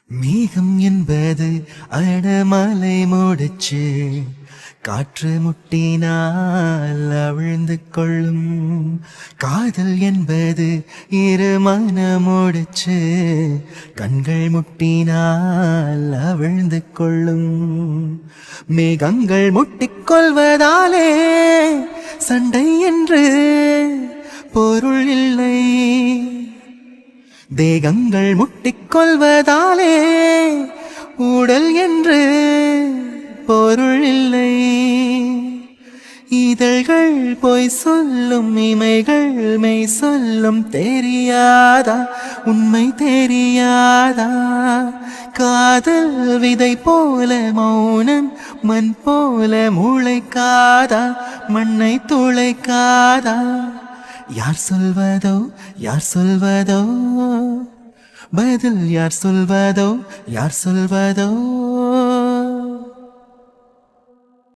மேகம் என்பது அடமலை முடிச்சு காற்று முட்டினால் அவிழ்ந்து கொள்ளும். காதல் என்பது இரு மனமுடிச்சு கண்கள் முட்டினால் அவிழ்ந்து கொள்ளும். மேகங்கள் முட்டிக்கொள்வதாலே சண்டை என்று பொருள் இல்லை. தேகங்கள் முட்டிக்கொள்வதாலே உடல் என்று பொருள் இல்லை. இதழ்கள் பொய் சொல்லும், இமைகள் மெய் சொல்லும். தெரியாதா, உண்மை தெரியாதா? காதல் விதை போல மௌனம் மண் போல முளைக்காதா? மண்ணை துளைக்காதா? யார் சொல்வதோ, யார் சொல்வதோ, பதில் யார் சொல்வதோ, யார் சொல்வதோ?